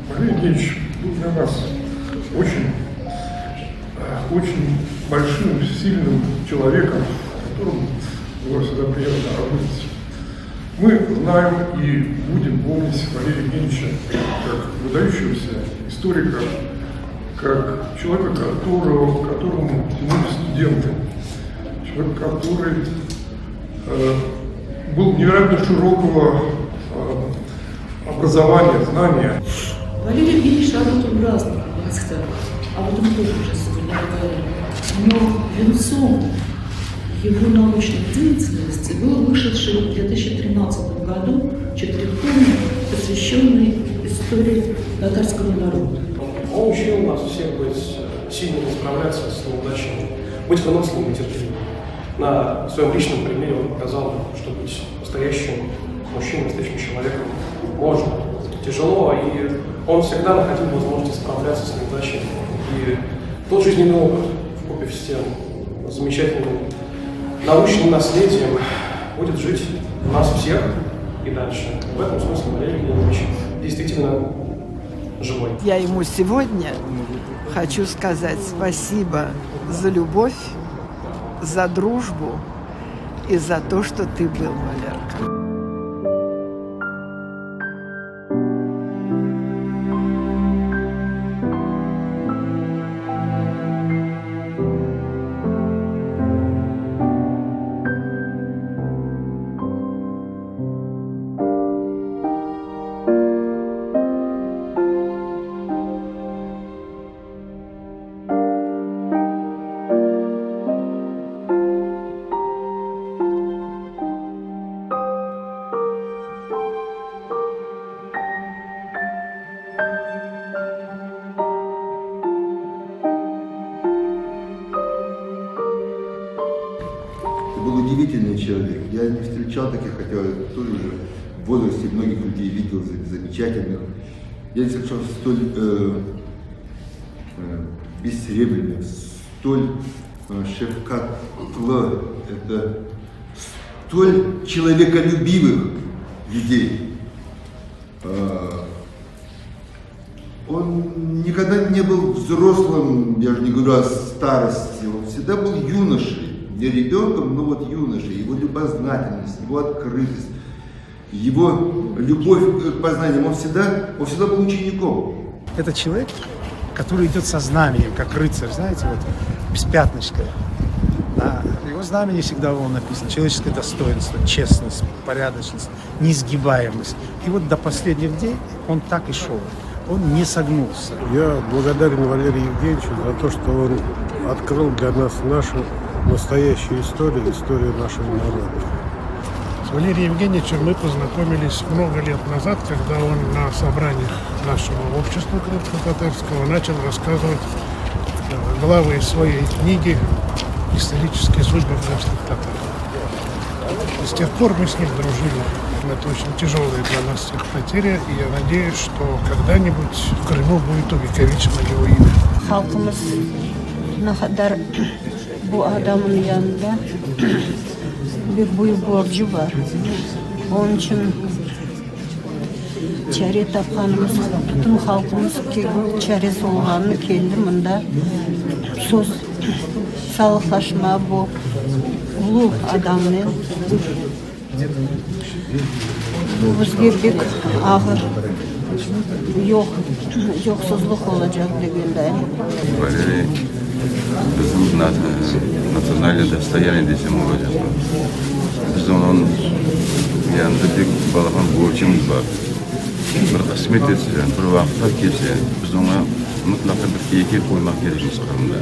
Валерий Евгеньевич был для нас очень большим, сильным человеком, с которым было всегда приятно работать. Мы знаем и будем помнить Валерия Евгеньевича как выдающегося историка, как человека, которому тянули студенты, человек, который был невероятно широкого образования, знания. Валерий Евгеньевич работал в разных областях, об этом тоже уже сегодня говорили. Но венцом его научной деятельности был вышедший в 2013 году четырехтомник, посвященный истории татарского народа. Он учил нас всех быть сильными, справляться с неудачами, быть выносливыми и терпеливыми. На своем личном примере он показал, что быть настоящим мужчиной, настоящим человеком можно. Тяжело, и он всегда находил возможность справляться с неудачами. И тот жизненный опыт, вкупе с тем замечательным научным наследием, будет жить у нас всех и дальше. В этом смысле Валерий Евгеньевич действительно живой. Я ему сегодня хочу сказать спасибо за любовь, за дружбу и за то, что ты был, Валерка. Был удивительный человек. Я не встречал таких, хотя тоже уже в возрасте многих людей видел замечательных. Я не встречал столь бессеребренных, столь шефкатлы, это столь человеколюбивых людей. Он никогда не был взрослым, я же не говорю о старости, он всегда был юношей. Не ребенком, но вот юношей, его любознательность, его открытость, его любовь к познаниям, он всегда был учеником. Это человек, который идет со знаменем, как рыцарь, знаете, вот, без пятнышка. На его знамени всегда было написано человеческое достоинство, честность, порядочность, неизгибаемость. И вот до последних дней он так и шел, он не согнулся. Я благодарен Валерию Евгеньевичу за то, что он открыл для нас нашу настоящую историю нашего народа. С Валерием Евгеньевичем мы познакомились много лет назад, когда он на собраниях нашего общества крымско-татарского начал рассказывать главы из своей книги «Исторические судьбы крымских татар». И с тех пор мы с ним дружили. Это очень тяжелая для нас всех потеря, и я надеюсь, что когда-нибудь в Крыму будет увековечено его имя. Халкımız ne kadar bu adamın yanında bir büyük borcu var. Onun için çare tapqanımız, bütün halkımız çaresi olğanını keldi mında söz sağlıqlaşma bu ulu adamın bu bizge bek ağır yoksuzluk olacak degende. Валерий, bizim национальное достояние desem olacak. Biz onun yanında tek balağın borcumuz var. Bir kısmet etse, bir vakıta kelse, biz ona mutlaka bir keyke koymak gerekir Kırım'da.